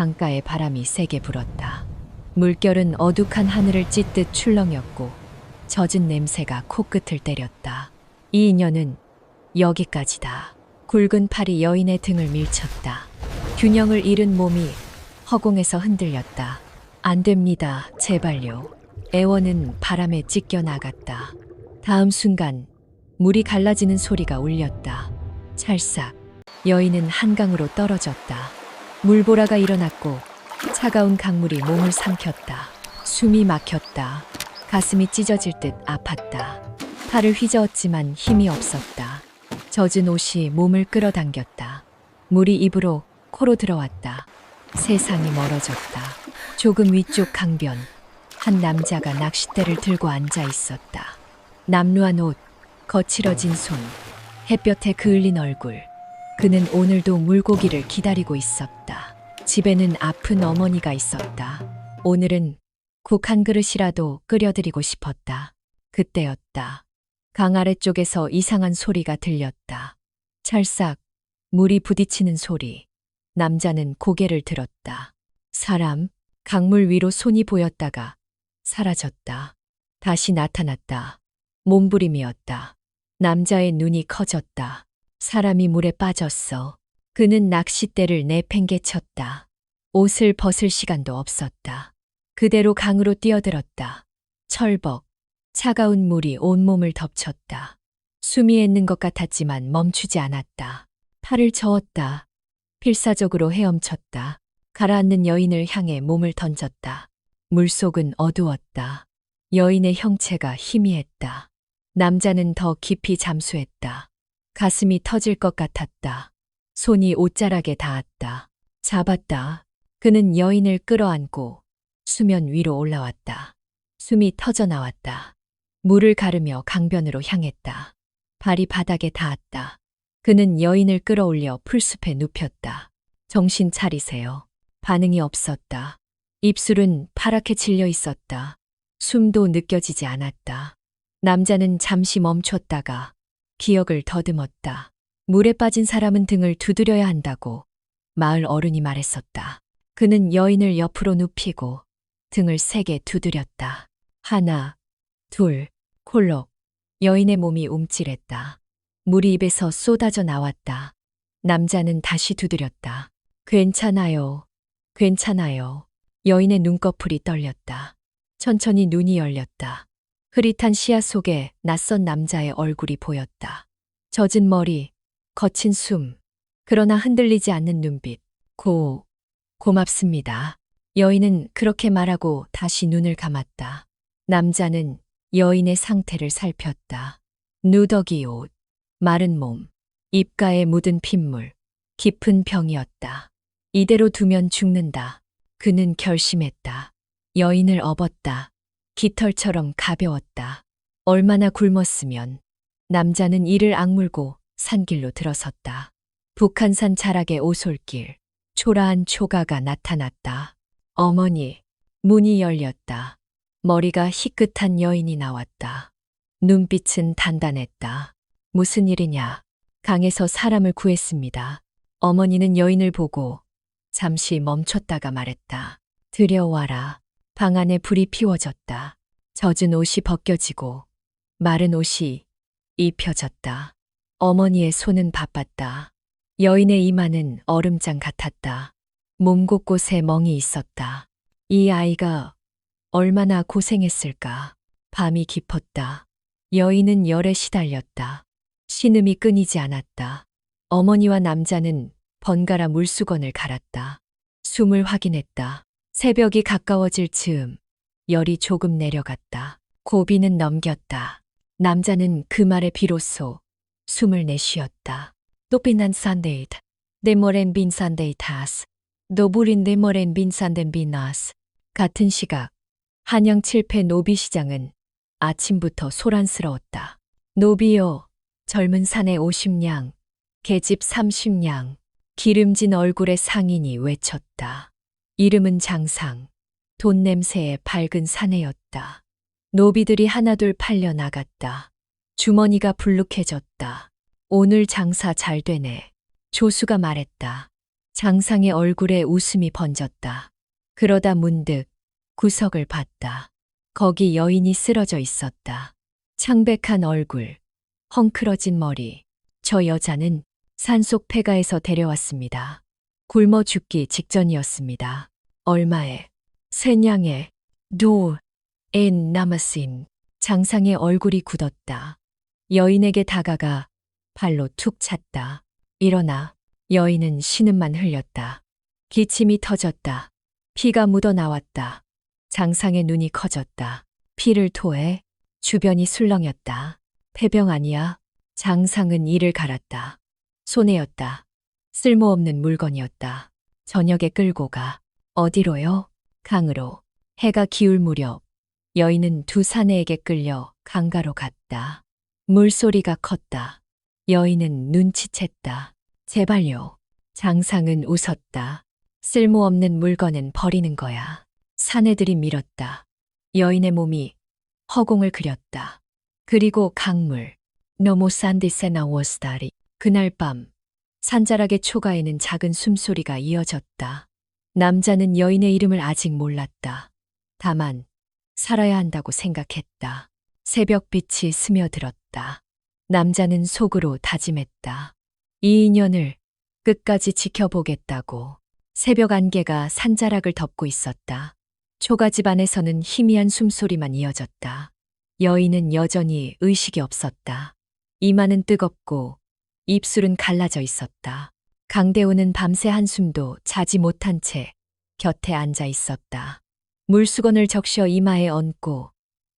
강가에 바람이 세게 불었다. 물결은 어둑한 하늘을 찢듯 출렁였고 젖은 냄새가 코끝을 때렸다. 이 인연은 여기까지다. 굵은 팔이 여인의 등을 밀쳤다. 균형을 잃은 몸이 허공에서 흔들렸다. 안 됩니다. 제발요. 애원은 바람에 찢겨 나갔다. 다음 순간 물이 갈라지는 소리가 울렸다. 찰싹. 여인은 한강으로 떨어졌다. 물보라가 일어났고 차가운 강물이 몸을 삼켰다. 숨이 막혔다. 가슴이 찢어질 듯 아팠다. 팔을 휘저었지만 힘이 없었다. 젖은 옷이 몸을 끌어당겼다. 물이 입으로 코로 들어왔다. 세상이 멀어졌다. 조금 위쪽 강변. 한 남자가 낚싯대를 들고 앉아 있었다. 남루한 옷, 거칠어진 손, 햇볕에 그을린 얼굴. 그는 오늘도 물고기를 기다리고 있었다. 집에는 아픈 어머니가 있었다. 오늘은 국 한 그릇이라도 끓여드리고 싶었다. 그때였다. 강 아래쪽에서 이상한 소리가 들렸다. 찰싹, 물이 부딪히는 소리. 남자는 고개를 들었다. 사람, 강물 위로 손이 보였다가 사라졌다. 다시 나타났다. 몸부림이었다. 남자의 눈이 커졌다. 사람이 물에 빠졌어. 그는 낚싯대를 내팽개쳤다. 옷을 벗을 시간도 없었다. 그대로 강으로 뛰어들었다. 철벅, 차가운 물이 온몸을 덮쳤다. 숨이 멎는 것 같았지만 멈추지 않았다. 팔을 저었다. 필사적으로 헤엄쳤다. 가라앉는 여인을 향해 몸을 던졌다. 물속은 어두웠다. 여인의 형체가 희미했다. 남자는 더 깊이 잠수했다. 가슴이 터질 것 같았다. 손이 옷자락에 닿았다. 잡았다. 그는 여인을 끌어안고 수면 위로 올라왔다. 숨이 터져 나왔다. 물을 가르며 강변으로 향했다. 발이 바닥에 닿았다. 그는 여인을 끌어올려 풀숲에 눕혔다. 정신 차리세요. 반응이 없었다. 입술은 파랗게 질려 있었다. 숨도 느껴지지 않았다. 남자는 잠시 멈췄다가 기억을 더듬었다. 물에 빠진 사람은 등을 두드려야 한다고 마을 어른이 말했었다. 그는 여인을 옆으로 눕히고 등을 세게 두드렸다. 하나, 둘, 콜록. 여인의 몸이 움찔했다. 물이 입에서 쏟아져 나왔다. 남자는 다시 두드렸다. 괜찮아요. 괜찮아요. 여인의 눈꺼풀이 떨렸다. 천천히 눈이 열렸다. 흐릿한 시야 속에 낯선 남자의 얼굴이 보였다. 젖은 머리, 거친 숨, 그러나 흔들리지 않는 눈빛. 고맙습니다. 여인은 그렇게 말하고 다시 눈을 감았다. 남자는 여인의 상태를 살폈다. 누더기 옷, 마른 몸, 입가에 묻은 핏물, 깊은 병이었다. 이대로 두면 죽는다. 그는 결심했다. 여인을 업었다. 깃털처럼 가벼웠다. 얼마나 굶었으면. 남자는 이를 악물고 산길로 들어섰다. 북한산 자락의 오솔길, 초라한 초가가 나타났다. 어머니, 문이 열렸다. 머리가 희끗한 여인이 나왔다. 눈빛은 단단했다. 무슨 일이냐? 강에서 사람을 구했습니다. 어머니는 여인을 보고 잠시 멈췄다가 말했다. 들여와라. 방 안에 불이 피워졌다. 젖은 옷이 벗겨지고 마른 옷이 입혀졌다. 어머니의 손은 바빴다. 여인의 이마는 얼음장 같았다. 몸 곳곳에 멍이 있었다. 이 아이가 얼마나 고생했을까. 밤이 깊었다. 여인은 열에 시달렸다. 신음이 끊이지 않았다. 어머니와 남자는 번갈아 물수건을 갈았다. 숨을 확인했다. 새벽이 가까워질 즈음 열이 조금 내려갔다. 고비는 넘겼다. 남자는 그 말에 비로소 숨을 내쉬었다. 또빈한 산데이트, 데모렌 빈 산데이타스, 노부린 데모렌 빈 산덴 비나스. 같은 시각 한양 칠패 노비시장은 아침부터 소란스러웠다. 노비요, 젊은 사내 50냥, 계집 30냥, 기름진 얼굴의 상인이 외쳤다. 이름은 장상, 돈 냄새에 밝은 사내였다. 노비들이 하나둘 팔려 나갔다. 주머니가 불룩해졌다. 오늘 장사 잘 되네. 조수가 말했다. 장상의 얼굴에 웃음이 번졌다. 그러다 문득 구석을 봤다. 거기 여인이 쓰러져 있었다. 창백한 얼굴, 헝클어진 머리. 저 여자는 산속 폐가에서 데려왔습니다. 굶어 죽기 직전이었습니다. 얼마에, 세냥에, 엔 남았인. 장상의 얼굴이 굳었다. 여인에게 다가가 발로 툭 찼다. 일어나. 여인은 신음만 흘렸다. 기침이 터졌다. 피가 묻어나왔다. 장상의 눈이 커졌다. 피를 토해. 주변이 술렁였다. 폐병 아니야. 장상은 이를 갈았다. 손해였다. 쓸모없는 물건이었다. 저녁에 끌고 가. 어디로요? 강으로. 해가 기울 무렵 여인은 두 사내에게 끌려 강가로 갔다. 물소리가 컸다. 여인은 눈치챘다. 제발요. 장상은 웃었다. 쓸모없는 물건은 버리는 거야. 사내들이 밀었다. 여인의 몸이 허공을 그렸다. 그리고 강물. 너무 산디세나 워스다리. 그날 밤 산자락의 초가에는 작은 숨소리가 이어졌다. 남자는 여인의 이름을 아직 몰랐다. 다만 살아야 한다고 생각했다. 새벽빛이 스며들었다. 남자는 속으로 다짐했다. 이 인연을 끝까지 지켜보겠다고. 새벽 안개가 산자락을 덮고 있었다. 초가집 안에서는 희미한 숨소리만 이어졌다. 여인은 여전히 의식이 없었다. 이마는 뜨겁고 입술은 갈라져 있었다. 강대호는 밤새 한숨도 자지 못한 채 곁에 앉아 있었다. 물수건을 적셔 이마에 얹고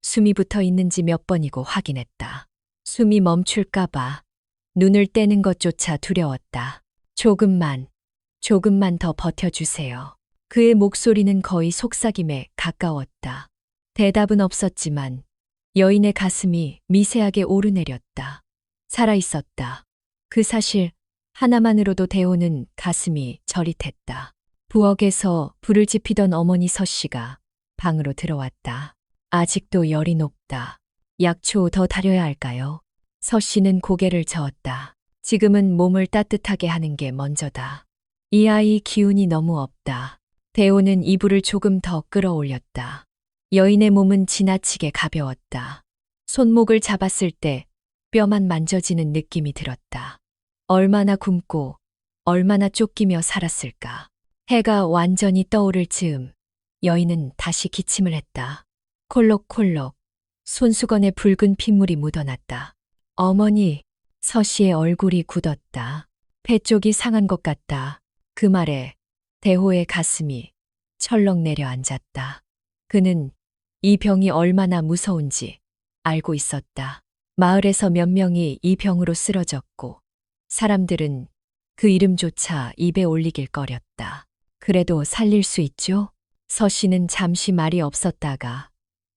숨이 붙어 있는지 몇 번이고 확인했다. 숨이 멈출까봐 눈을 떼는 것조차 두려웠다. 조금만 더 버텨주세요. 그의 목소리는 거의 속삭임에 가까웠다. 대답은 없었지만 여인의 가슴이 미세하게 오르내렸다. 살아있었다. 그 사실 하나만으로도 대호는 가슴이 저릿했다. 부엌에서 불을 지피던 어머니 서씨가 방으로 들어왔다. 아직도 열이 높다. 약초 더 타려야 할까요? 서씨는 고개를 저었다. 지금은 몸을 따뜻하게 하는 게 먼저다. 이 아이 기운이 너무 없다. 대호는 이불을 조금 더 끌어올렸다. 여인의 몸은 지나치게 가벼웠다. 손목을 잡았을 때 뼈만 만져지는 느낌이 들었다. 얼마나 굶고 얼마나 쫓기며 살았을까. 해가 완전히 떠오를 즈음 여인은 다시 기침을 했다. 콜록콜록 손수건에 붉은 핏물이 묻어났다. 어머니, 서씨의 얼굴이 굳었다. 배 쪽이 상한 것 같다. 그 말에 대호의 가슴이 철렁 내려앉았다. 그는 이 병이 얼마나 무서운지 알고 있었다. 마을에서 몇 명이 이 병으로 쓰러졌고 사람들은 그 이름조차 입에 올리길 꺼렸다. 그래도 살릴 수 있죠? 서씨는 잠시 말이 없었다가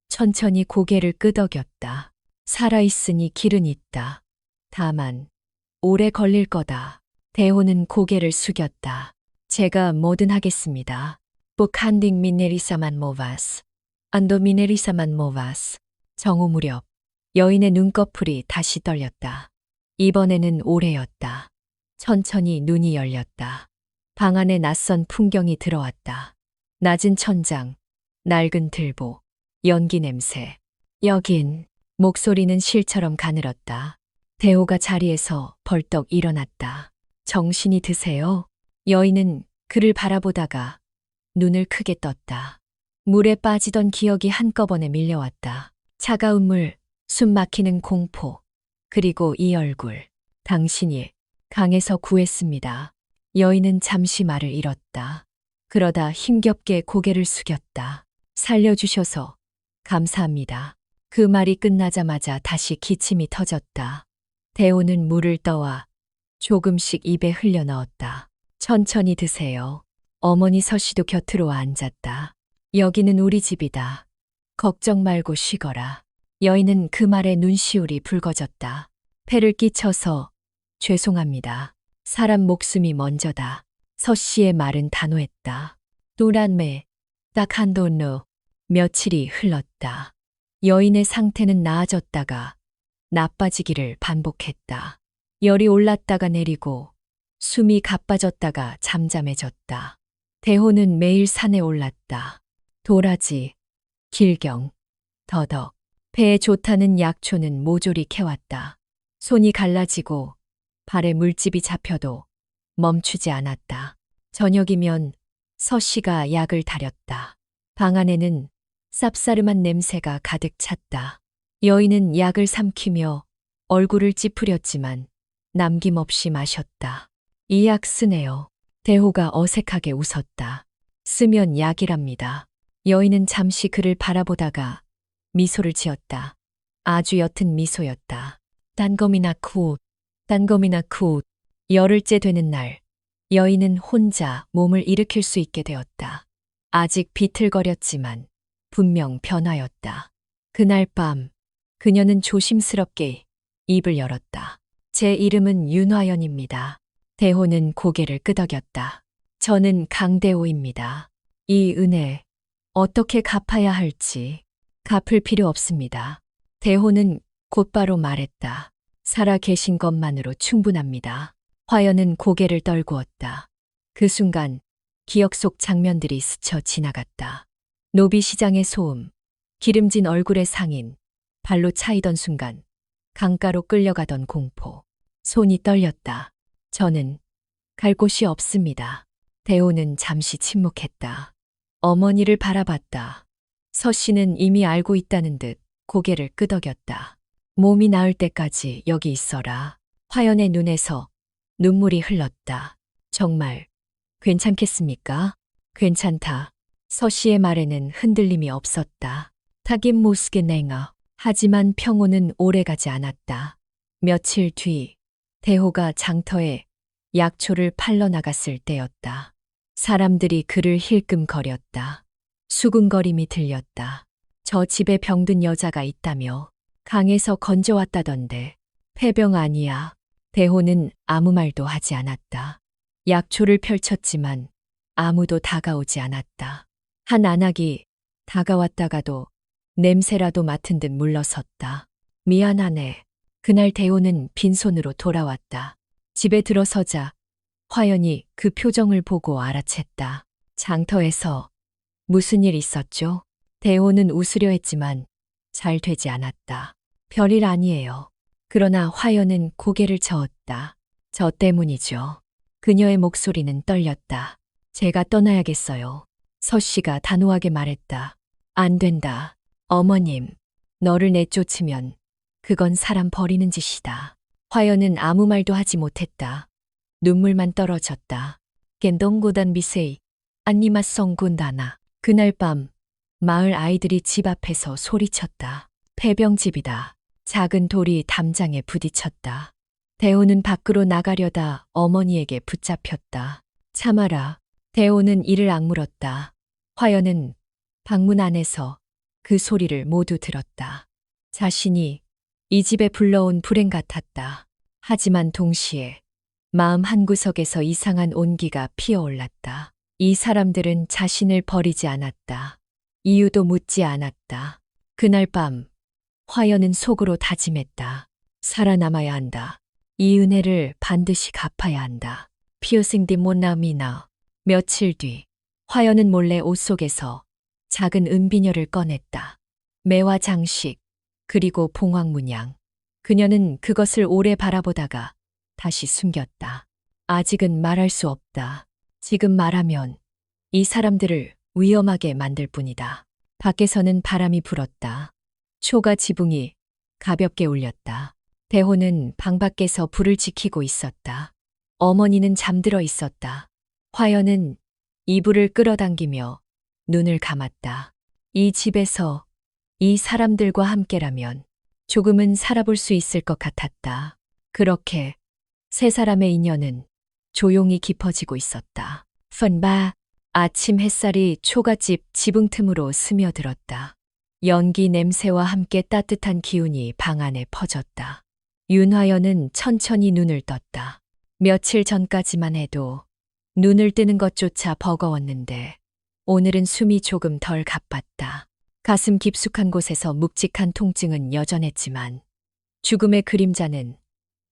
천천히 고개를 끄덕였다. 살아있으니 길은 있다. 다만 오래 걸릴 거다. 대호는 고개를 숙였다. 제가 뭐든 하겠습니다. 북한딩 미네리사만 모바스. 안도 미네리사만 모바스. 정오 무렵 여인의 눈꺼풀이 다시 떨렸다. 이번에는 오래였다. 천천히 눈이 열렸다. 방 안에 낯선 풍경이 들어왔다. 낮은 천장, 낡은 들보, 연기 냄새. 여긴 목소리는 실처럼 가늘었다. 대호가 자리에서 벌떡 일어났다. 정신이 드세요? 여인은 그를 바라보다가 눈을 크게 떴다. 물에 빠지던 기억이 한꺼번에 밀려왔다. 차가운 물, 숨 막히는 공포, 그리고 이 얼굴. 당신이 강에서 구했습니다. 여인은 잠시 말을 잃었다. 그러다 힘겹게 고개를 숙였다. 살려주셔서 감사합니다. 그 말이 끝나자마자 다시 기침이 터졌다. 대호는 물을 떠와 조금씩 입에 흘려 넣었다. 천천히 드세요. 어머니 서씨도 곁으로 와 앉았다. 여기는 우리 집이다. 걱정 말고 쉬거라. 여인은 그 말에 눈시울이 붉어졌다. 폐를 끼쳐서 죄송합니다. 사람 목숨이 먼저다. 서씨의 말은 단호했다. 또란매, 딱 한 돈로. 며칠이 흘렀다. 여인의 상태는 나아졌다가 나빠지기를 반복했다. 열이 올랐다가 내리고 숨이 가빠졌다가 잠잠해졌다. 대호는 매일 산에 올랐다. 도라지, 길경, 더덕, 배에 좋다는 약초는 모조리 캐왔다. 손이 갈라지고 발에 물집이 잡혀도 멈추지 않았다. 저녁이면 서씨가 약을 다렸다. 방 안에는 쌉싸름한 냄새가 가득 찼다. 여인은 약을 삼키며 얼굴을 찌푸렸지만 남김없이 마셨다. 이 약 쓰네요. 대호가 어색하게 웃었다. 쓰면 약이랍니다. 여인은 잠시 그를 바라보다가 미소를 지었다. 아주 옅은 미소였다. 딴검이나 굿. 열흘째 되는 날, 여인은 혼자 몸을 일으킬 수 있게 되었다. 아직 비틀거렸지만 분명 변화였다. 그날 밤, 그녀는 조심스럽게 입을 열었다. 제 이름은 윤화연입니다. 대호는 고개를 끄덕였다. 저는 강대호입니다. 이 은혜, 어떻게 갚아야 할지 갚을 필요 없습니다. 대호는 곧바로 말했다. 살아 계신 것만으로 충분합니다. 화연은 고개를 떨구었다. 그 순간 기억 속 장면들이 스쳐 지나갔다. 노비시장의 소음, 기름진 얼굴의 상인, 발로 차이던 순간, 강가로 끌려가던 공포. 손이 떨렸다. 저는 갈 곳이 없습니다. 대호는 잠시 침묵했다. 어머니를 바라봤다. 서씨는 이미 알고 있다는 듯 고개를 끄덕였다. 몸이 나을 때까지 여기 있어라. 화연의 눈에서 눈물이 흘렀다. 정말 괜찮겠습니까? 괜찮다. 서씨의 말에는 흔들림이 없었다. 타긴 못쓰게 냉아. 하지만 평온은 오래가지 않았다. 며칠 뒤 대호가 장터에 약초를 팔러 나갔을 때였다. 사람들이 그를 힐끔거렸다. 수군거림이 들렸다. 저 집에 병든 여자가 있다며 강에서 건져왔다던데. 폐병 아니야. 대호는 아무 말도 하지 않았다. 약초를 펼쳤지만 아무도 다가오지 않았다. 한 안악이 다가왔다가도 냄새라도 맡은 듯 물러섰다. 미안하네. 그날 대호는 빈손으로 돌아왔다. 집에 들어서자 화연이 그 표정을 보고 알아챘다. 장터에서 무슨 일 있었죠? 대호는 웃으려 했지만 잘 되지 않았다. 별일 아니에요. 그러나 화연은 고개를 저었다. 저 때문이죠. 그녀의 목소리는 떨렸다. 제가 떠나야겠어요. 서씨가 단호하게 말했다. 안 된다. 어머님, 너를 내쫓으면 그건 사람 버리는 짓이다. 화연은 아무 말도 하지 못했다. 눈물만 떨어졌다. 겐동고단 미세이, 안니마성군다나. 그날 밤 마을 아이들이 집 앞에서 소리쳤다. 폐병집이다. 작은 돌이 담장에 부딪혔다. 대호는 밖으로 나가려다 어머니에게 붙잡혔다. 참아라. 대호는 이를 악물었다. 화연은 방문 안에서 그 소리를 모두 들었다. 자신이 이 집에 불러온 불행 같았다. 하지만 동시에 마음 한구석에서 이상한 온기가 피어올랐다. 이 사람들은 자신을 버리지 않았다. 이유도 묻지 않았다. 그날 밤 화연은 속으로 다짐했다. 살아남아야 한다. 이 은혜를 반드시 갚아야 한다. 피어싱디 못남이나. 며칠 뒤 화연은 몰래 옷 속에서 작은 은비녀를 꺼냈다. 매화 장식, 그리고 봉황문양. 그녀는 그것을 오래 바라보다가 다시 숨겼다. 아직은 말할 수 없다. 지금 말하면 이 사람들을 위험하게 만들 뿐이다. 밖에서는 바람이 불었다. 초가 지붕이 가볍게 울렸다. 대호는 방 밖에서 불을 지키고 있었다. 어머니는 잠들어 있었다. 화연은 이불을 끌어당기며 눈을 감았다. 이 집에서 이 사람들과 함께라면 조금은 살아볼 수 있을 것 같았다. 그렇게 세 사람의 인연은 조용히 깊어지고 있었다. 펀바. 아침 햇살이 초가집 지붕 틈으로 스며들었다. 연기 냄새와 함께 따뜻한 기운이 방 안에 퍼졌다. 윤화연은 천천히 눈을 떴다. 며칠 전까지만 해도 눈을 뜨는 것조차 버거웠는데 오늘은 숨이 조금 덜 가빴다. 가슴 깊숙한 곳에서 묵직한 통증은 여전했지만 죽음의 그림자는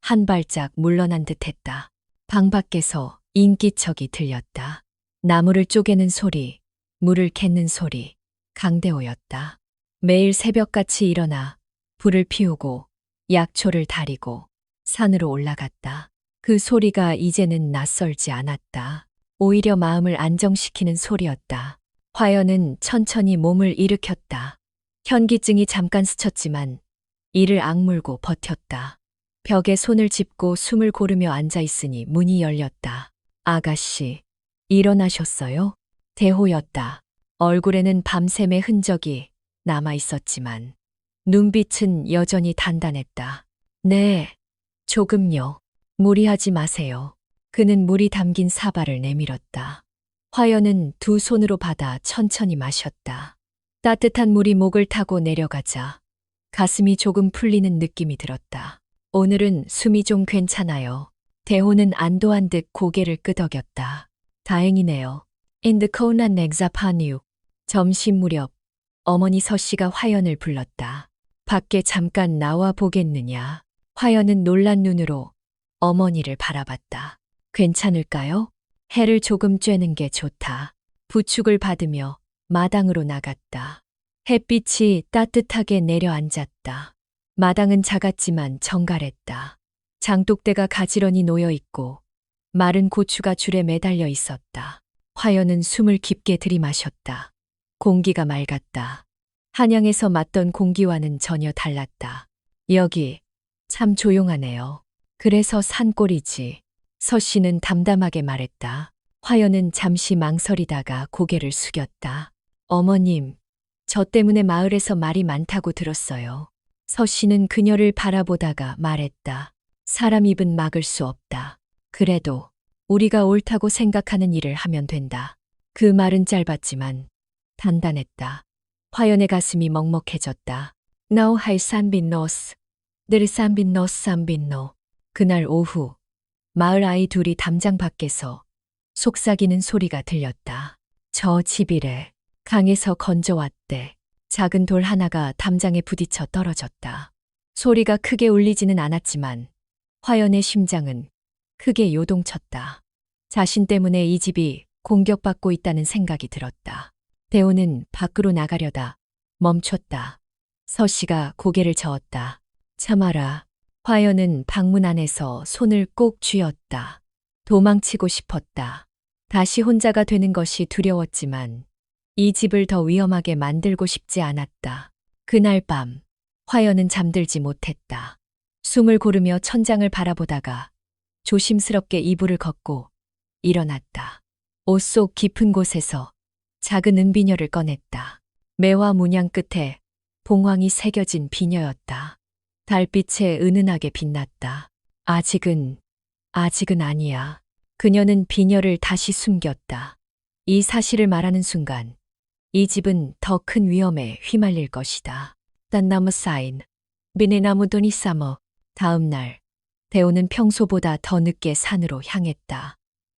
한 발짝 물러난 듯했다. 방 밖에서 인기척이 들렸다. 나무를 쪼개는 소리, 물을 캔는 소리, 강대호였다. 매일 새벽같이 일어나 불을 피우고 약초를 다리고 산으로 올라갔다. 그 소리가 이제는 낯설지 않았다. 오히려 마음을 안정시키는 소리였다. 화연은 천천히 몸을 일으켰다. 현기증이 잠깐 스쳤지만 이를 악물고 버텼다. 벽에 손을 짚고 숨을 고르며 앉아 있으니 문이 열렸다. 아가씨, 일어나셨어요? 대호였다. 얼굴에는 밤샘의 흔적이 남아 있었지만 눈빛은 여전히 단단했다. 네, 조금요. 무리하지 마세요. 그는 물이 담긴 사발을 내밀었다. 화연은 두 손으로 받아 천천히 마셨다. 따뜻한 물이 목을 타고 내려가자 가슴이 조금 풀리는 느낌이 들었다. 오늘은 숨이 좀 괜찮아요. 대호는 안도한 듯 고개를 끄덕였다. 다행이네요. In the cold and exap한 이후 점심 무렵 어머니 서씨가 화연을 불렀다. 밖에 잠깐 나와 보겠느냐. 화연은 놀란 눈으로 어머니를 바라봤다. 괜찮을까요? 해를 조금 쬐는 게 좋다. 부축을 받으며 마당으로 나갔다. 햇빛이 따뜻하게 내려앉았다. 마당은 작았지만 정갈했다. 장독대가 가지런히 놓여 있고 마른 고추가 줄에 매달려 있었다. 화연은 숨을 깊게 들이마셨다. 공기가 맑았다. 한양에서 맡던 공기와는 전혀 달랐다. 여기 참 조용하네요. 그래서 산골이지. 서씨는 담담하게 말했다. 화연은 잠시 망설이다가 고개를 숙였다. 어머님, 저 때문에 마을에서 말이 많다고 들었어요. 서씨는 그녀를 바라보다가 말했다. 사람 입은 막을 수 없다. 그래도 우리가 옳다고 생각하는 일을 하면 된다. 그 말은 짧았지만 단단했다. 화연의 가슴이 먹먹해졌다. Now hay 산빈노스. 늘 산빈노스 산빈노. 그날 오후 마을 아이 둘이 담장 밖에서 속삭이는 소리가 들렸다. 저 집이래. 강에서 건져왔대. 작은 돌 하나가 담장에 부딪혀 떨어졌다. 소리가 크게 울리지는 않았지만 화연의 심장은 크게 요동쳤다. 자신 때문에 이 집이 공격받고 있다는 생각이 들었다. 대호는 밖으로 나가려다 멈췄다. 서씨가 고개를 저었다. 참아라. 화연은 방문 안에서 손을 꼭 쥐었다. 도망치고 싶었다. 다시 혼자가 되는 것이 두려웠지만 이 집을 더 위험하게 만들고 싶지 않았다. 그날 밤 화연은 잠들지 못했다. 숨을 고르며 천장을 바라보다가 조심스럽게 이불을 걷고 일어났다. 옷 속 깊은 곳에서 작은 은비녀를 꺼냈다. 매화 문양 끝에 봉황이 새겨진 비녀였다. 달빛에 은은하게 빛났다. 아직은 아니야. 그녀는 비녀를 다시 숨겼다. 이 사실을 말하는 순간 이 집은 더 큰 위험에 휘말릴 것이다. 딴나무 사인, 비네나무 돈이 싸머. 다음 날, 대호는 평소보다 더 늦게 산으로 향했다.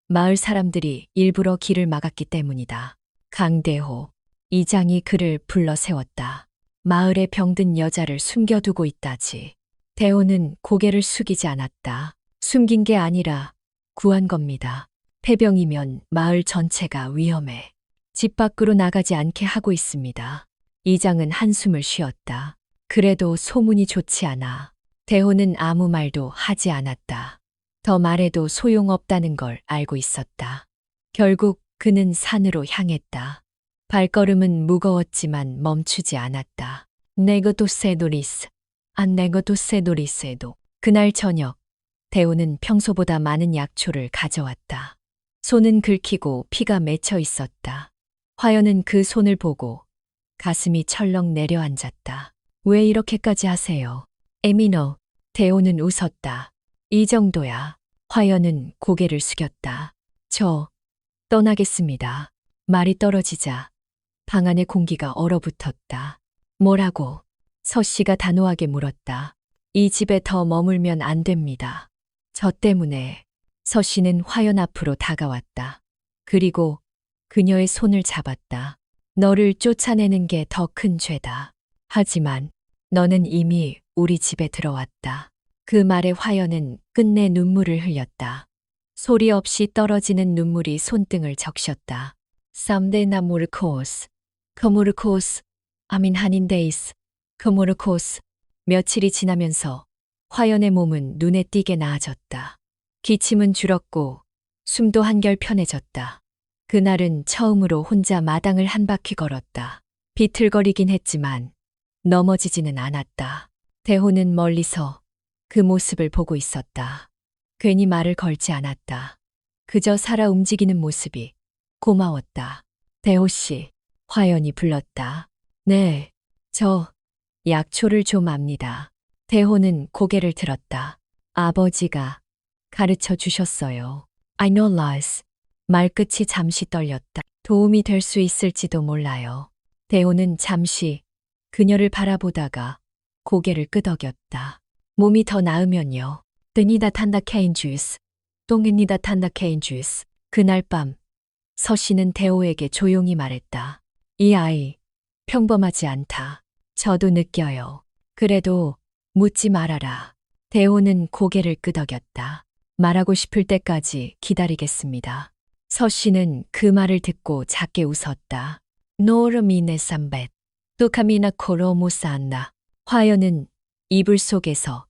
마을 사람들이 일부러 길을 막았기 때문이다. 강대호, 이장이 그를 불러 세웠다. 마을에 병든 여자를 숨겨두고 있다지. 대호는 고개를 숙이지 않았다. 숨긴 게 아니라 구한 겁니다. 폐병이면 마을 전체가 위험해. 집 밖으로 나가지 않게 하고 있습니다. 이장은 한숨을 쉬었다. 그래도 소문이 좋지 않아. 대호는 아무 말도 하지 않았다. 더 말해도 소용없다는 걸 알고 있었다. 결국 그는 산으로 향했다. 발걸음은 무거웠지만 멈추지 않았다. 네거도 세도리스, 안 네거도 세도리스에도. 그날 저녁, 대호는 평소보다 많은 약초를 가져왔다. 손은 긁히고 피가 맺혀 있었다. 화연은 그 손을 보고 가슴이 철렁 내려앉았다. 왜 이렇게까지 하세요? 에미너. 대호는 웃었다. 이 정도야. 화연은 고개를 숙였다. 저 떠나겠습니다. 말이 떨어지자 방 안의 공기가 얼어붙었다. 뭐라고? 서씨가 단호하게 물었다. 이 집에 더 머물면 안 됩니다. 저 때문에. 서씨는 화연 앞으로 다가왔다. 그리고 그녀의 손을 잡았다. 너를 쫓아내는 게 더 큰 죄다. 하지만 너는 이미 우리 집에 들어왔다. 그 말에 화연은 끝내 눈물을 흘렸다. 소리 없이 떨어지는 눈물이 손등을 적셨다. Someday 나무르코스, 거무르코스, 아민 한인데이스, 거무르코스. 며칠이 지나면서 화연의 몸은 눈에 띄게 나아졌다. 기침은 줄었고 숨도 한결 편해졌다. 그날은 처음으로 혼자 마당을 한 바퀴 걸었다. 비틀거리긴 했지만 넘어지지는 않았다. 대호는 멀리서 그 모습을 보고 있었다. 괜히 말을 걸지 않았다. 그저 살아 움직이는 모습이 고마웠다. 대호 씨, 화연이 불렀다. 네, 저 약초를 좀 압니다. 대호는 고개를 들었다. 아버지가 가르쳐 주셨어요. I know lies. 말끝이 잠시 떨렸다. 도움이 될 수 있을지도 몰라요. 대호는 잠시 그녀를 바라보다가 고개를 끄덕였다. 몸이 더 나으면요. 뜨니다 탄다 케인 주스. 똥입니다 탄다 케인 주스. 그날 밤 서 씨는 대호에게 조용히 말했다. 이 아이 평범하지 않다. 저도 느껴요. 그래도 묻지 말아라. 대호는 고개를 끄덕였다. 말하고 싶을 때까지 기다리겠습니다. 서 씨는 그 말을 듣고 작게 웃었다. 노르미네 삼벳. 또카미나 코로 모사안나. 화연은 이불 속에서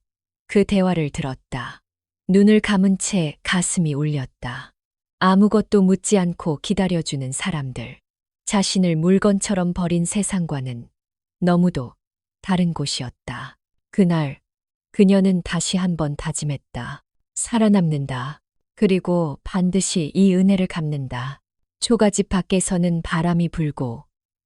그 대화를 들었다. 눈을 감은 채 가슴이 울렸다. 아무것도 묻지 않고 기다려주는 사람들. 자신을 물건처럼 버린 세상과는 너무도 다른 곳이었다. 그날 그녀는 다시 한번 다짐했다. 살아남는다. 그리고 반드시 이 은혜를 갚는다. 초가집 밖에서는 바람이 불고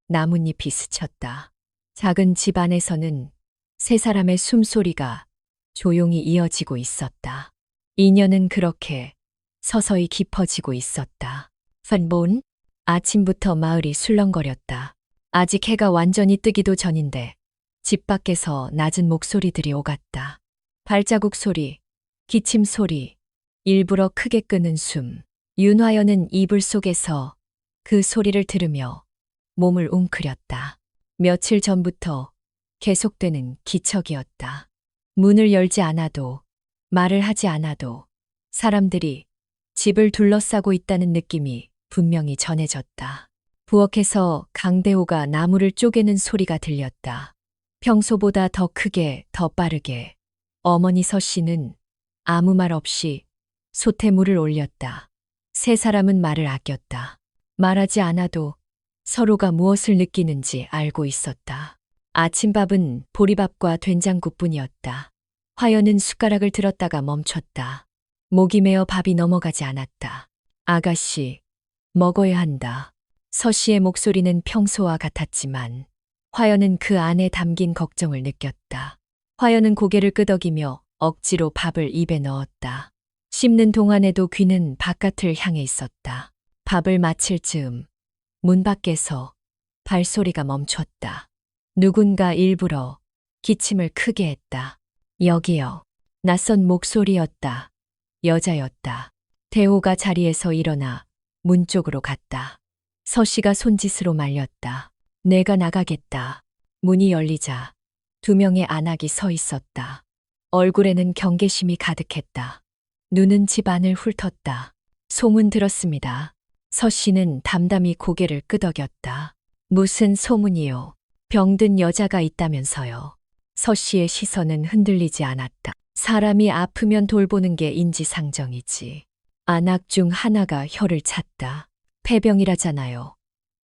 나뭇잎이 스쳤다. 작은 집 안에서는 세 사람의 숨소리가 조용히 이어지고 있었다. 인연은 그렇게 서서히 깊어지고 있었다. 판본? 아침부터 마을이 술렁거렸다. 아직 해가 완전히 뜨기도 전인데 집 밖에서 낮은 목소리들이 오갔다. 발자국 소리, 기침 소리, 일부러 크게 끄는 숨. 윤화연은 이불 속에서 그 소리를 들으며 몸을 웅크렸다. 며칠 전부터 계속되는 기척이었다. 문을 열지 않아도, 말을 하지 않아도 사람들이 집을 둘러싸고 있다는 느낌이 분명히 전해졌다. 부엌에서 강대호가 나무를 쪼개는 소리가 들렸다. 평소보다 더 크게, 더 빠르게. 어머니 서 씨는 아무 말 없이 솥에 물을 올렸다. 세 사람은 말을 아꼈다. 말하지 않아도 서로가 무엇을 느끼는지 알고 있었다. 아침밥은 보리밥과 된장국뿐이었다. 화연은 숟가락을 들었다가 멈췄다. 목이 메어 밥이 넘어가지 않았다. 아가씨, 먹어야 한다. 서 씨의 목소리는 평소와 같았지만 화연은 그 안에 담긴 걱정을 느꼈다. 화연은 고개를 끄덕이며 억지로 밥을 입에 넣었다. 씹는 동안에도 귀는 바깥을 향해 있었다. 밥을 마칠 즈음 문 밖에서 발소리가 멈췄다. 누군가 일부러 기침을 크게 했다. 여기요. 낯선 목소리였다. 여자였다. 대호가 자리에서 일어나 문 쪽으로 갔다. 서 씨가 손짓으로 말렸다. 내가 나가겠다. 문이 열리자 두 명의 안악이 서 있었다. 얼굴에는 경계심이 가득했다. 눈은 집 안을 훑었다. 소문 들었습니다. 서 씨는 담담히 고개를 끄덕였다. 무슨 소문이요? 병든 여자가 있다면서요. 서 씨의 시선은 흔들리지 않았다. 사람이 아프면 돌보는 게 인지상정이지. 안악 중 하나가 혀를 찼다. 폐병이라잖아요.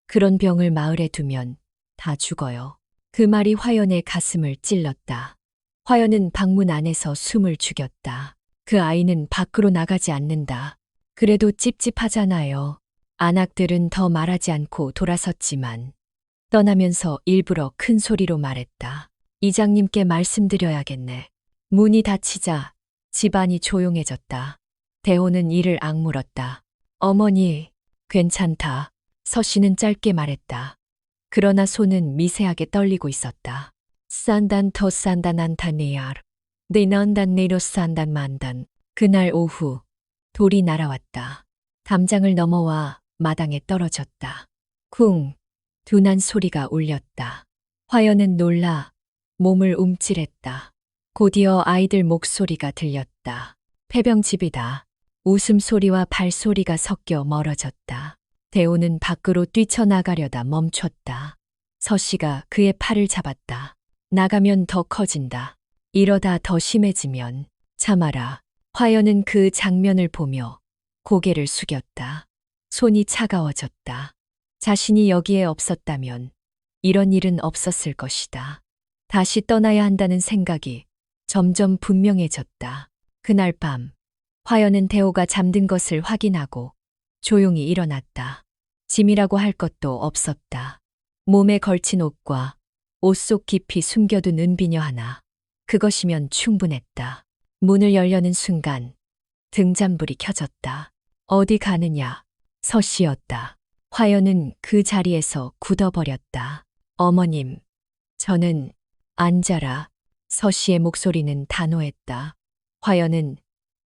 그런 병을 마을에 두면 다 죽어요. 그 말이 화연의 가슴을 찔렀다. 화연은 방문 안에서 숨을 죽였다. 그 아이는 밖으로 나가지 않는다. 그래도 찝찝하잖아요. 안악들은 더 말하지 않고 돌아섰지만 떠나면서 일부러 큰 소리로 말했다. 이장님께 말씀드려야겠네. 문이 닫히자 집안이 조용해졌다. 대호는 이를 악물었다. 어머니, 괜찮다. 서 씨는 짧게 말했다. 그러나 손은 미세하게 떨리고 있었다. 산단 더 산단 안타네알. 네넌단 네로 산단 만단. 그날 오후 돌이 날아왔다. 담장을 넘어와 마당에 떨어졌다. 쿵! 둔한 소리가 울렸다. 화연은 놀라 몸을 움찔했다. 곧이어 아이들 목소리가 들렸다. 폐병집이다. 웃음소리와 발소리가 섞여 멀어졌다. 대호는 밖으로 뛰쳐나가려다 멈췄다. 서씨가 그의 팔을 잡았다. 나가면 더 커진다. 이러다 더 심해지면 참아라. 화연은 그 장면을 보며 고개를 숙였다. 손이 차가워졌다. 자신이 여기에 없었다면 이런 일은 없었을 것이다. 다시 떠나야 한다는 생각이 점점 분명해졌다. 그날 밤, 화연은 대호가 잠든 것을 확인하고 조용히 일어났다. 짐이라고 할 것도 없었다. 몸에 걸친 옷과 옷 속 깊이 숨겨둔 은비녀 하나. 그것이면 충분했다. 문을 열려는 순간 등잔불이 켜졌다. 어디 가느냐? 서씨였다. 화연은 그 자리에서 굳어버렸다. 어머님, 저는 앉아라. 서씨의 목소리는 단호했다. 화연은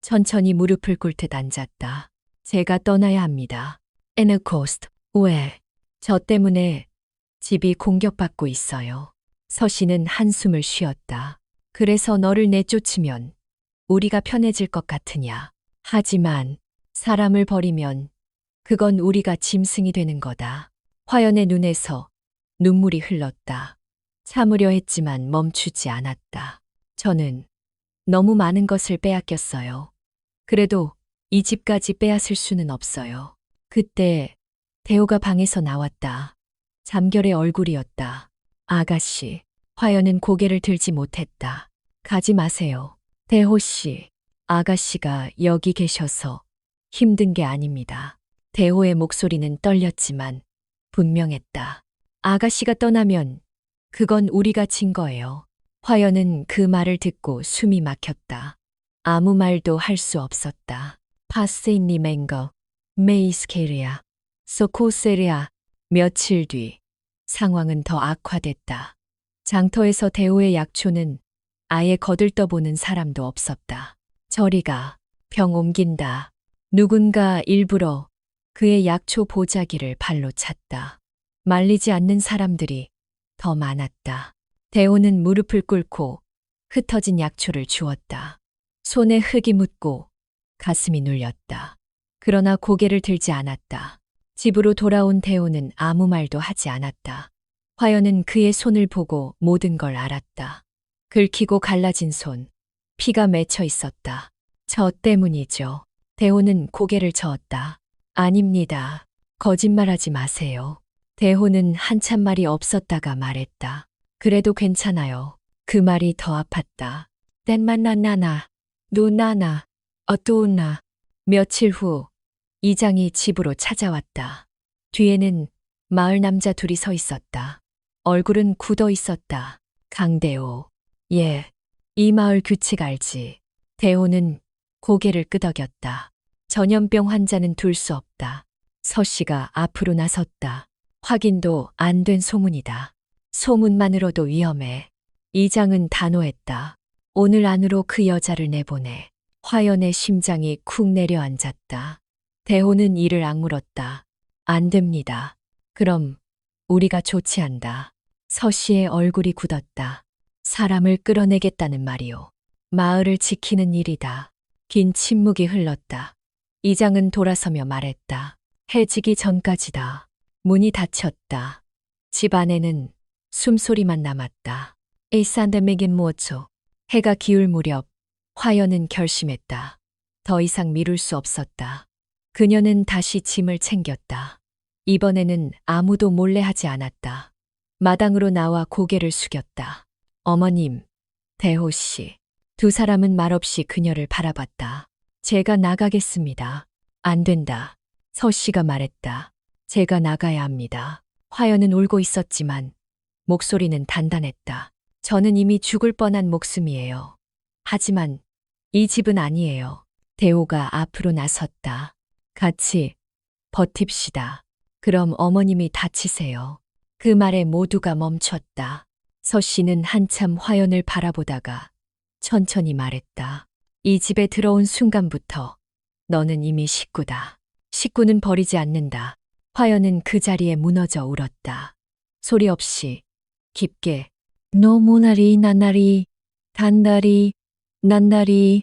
천천히 무릎을 꿇듯 앉았다. 제가 떠나야 합니다. 에너코스트, 왜? 저 때문에 집이 공격받고 있어요. 서씨는 한숨을 쉬었다. 그래서 너를 내쫓으면 우리가 편해질 것 같으냐. 하지만 사람을 버리면 그건 우리가 짐승이 되는 거다. 화연의 눈에서 눈물이 흘렀다. 참으려 했지만 멈추지 않았다. 저는 너무 많은 것을 빼앗겼어요. 그래도 이 집까지 빼앗을 수는 없어요. 그때 대호가 방에서 나왔다. 잠결의 얼굴이었다. 아가씨. 화연은 고개를 들지 못했다. 가지 마세요. 대호 씨. 아가씨가 여기 계셔서 힘든 게 아닙니다. 대호의 목소리는 떨렸지만 분명했다. 아가씨가 떠나면 그건 우리가 진 거예요. 화연은 그 말을 듣고 숨이 막혔다. 아무 말도 할 수 없었다. 파세인니 맹거, 메이스케리아, 소코세리아. 며칠 뒤 상황은 더 악화됐다. 장터에서 대호의 약초는 아예 거들떠보는 사람도 없었다. 저리가, 병 옮긴다. 누군가 일부러 그의 약초 보자기를 발로 찼다. 말리지 않는 사람들이 더 많았다. 대호는 무릎을 꿇고 흩어진 약초를 주었다. 손에 흙이 묻고 가슴이 눌렸다. 그러나 고개를 들지 않았다. 집으로 돌아온 대호는 아무 말도 하지 않았다. 화연은 그의 손을 보고 모든 걸 알았다. 긁히고 갈라진 손, 피가 맺혀 있었다. 저 때문이죠. 대호는 고개를 저었다. 아닙니다. 거짓말하지 마세요. 대호는 한참 말이 없었다가 말했다. 그래도 괜찮아요. 그 말이 더 아팠다. 땐만나나나, 누나나, 어떠우나. 며칠 후 이장이 집으로 찾아왔다. 뒤에는 마을 남자 둘이 서 있었다. 얼굴은 굳어 있었다. 강대호. 예, 이 마을 규칙 알지? 대호는 고개를 끄덕였다. 전염병 환자는 둘 수 없다. 서씨가 앞으로 나섰다. 확인도 안 된 소문이다. 소문만으로도 위험해. 이장은 단호했다. 오늘 안으로 그 여자를 내보내. 화연의 심장이 쿵 내려앉았다. 대호는 이를 악물었다. 안 됩니다. 그럼 우리가 조치한다. 서씨의 얼굴이 굳었다. 사람을 끌어내겠다는 말이오. 마을을 지키는 일이다. 긴 침묵이 흘렀다. 이장은 돌아서며 말했다. 해지기 전까지다. 문이 닫혔다. 집 안에는 숨소리만 남았다. 에이산데메겐 모어초. 해가 기울 무렵 화연은 결심했다. 더 이상 미룰 수 없었다. 그녀는 다시 짐을 챙겼다. 이번에는 아무도 몰래 하지 않았다. 마당으로 나와 고개를 숙였다. 어머님, 대호 씨. 두 사람은 말없이 그녀를 바라봤다. 제가 나가겠습니다. 안 된다. 서 씨가 말했다. 제가 나가야 합니다. 화연은 울고 있었지만 목소리는 단단했다. 저는 이미 죽을 뻔한 목숨이에요. 하지만 이 집은 아니에요. 대호가 앞으로 나섰다. 같이 버팁시다. 그럼 어머님이 다치세요. 그 말에 모두가 멈췄다. 서 씨는 한참 화연을 바라보다가 천천히 말했다. 이 집에 들어온 순간부터 너는 이미 식구다. 식구는 버리지 않는다. 화연은 그 자리에 무너져 울었다. 소리 없이 깊게 노무나리 나나리 단다리 난다리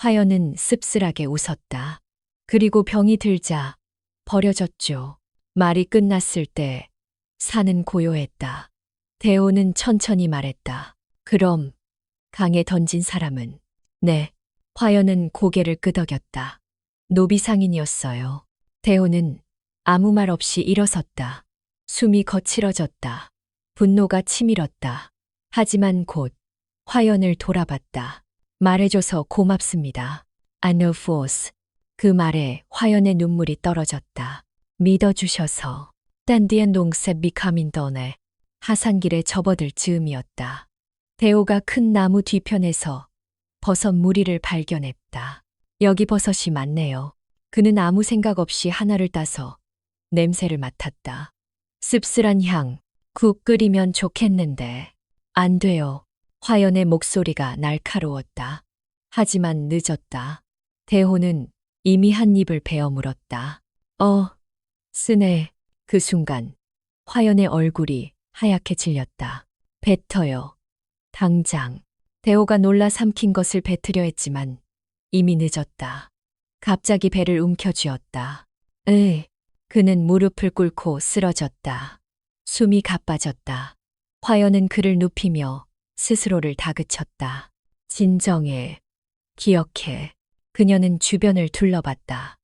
화연은 씁쓸하게 웃었다. 그리고 병이 들자 버려졌죠. 말이 끝났을 때 산은 고요했다. 대호는 천천히 말했다. 그럼 강에 던진 사람은? 네. 화연은 고개를 끄덕였다. 노비상인이었어요. 대호는 아무 말 없이 일어섰다. 숨이 거칠어졌다. 분노가 치밀었다. 하지만 곧 화연을 돌아봤다. 말해줘서 고맙습니다. I know force. 그 말에 화연의 눈물이 떨어졌다. 믿어주셔서. 딴디엔 농셉 미카민더네. 하산길에 접어들 즈음이었다. 대호가 큰 나무 뒤편에서 버섯 무리를 발견했다. 여기 버섯이 많네요. 그는 아무 생각 없이 하나를 따서 냄새를 맡았다. 씁쓸한 향, 국 끓이면 좋겠는데. 안 돼요. 화연의 목소리가 날카로웠다. 하지만 늦었다. 대호는 이미 한 입을 베어 물었다. 쓰네. 그 순간 화연의 얼굴이 하얗게 질렸다. 뱉어요. 당장. 대호가 놀라 삼킨 것을 뱉으려 했지만 이미 늦었다. 갑자기 배를 움켜쥐었다. 그는 무릎을 꿇고 쓰러졌다. 숨이 가빠졌다. 화연은 그를 눕히며 스스로를 다그쳤다. 진정해. 기억해. 그녀는 주변을 둘러봤다.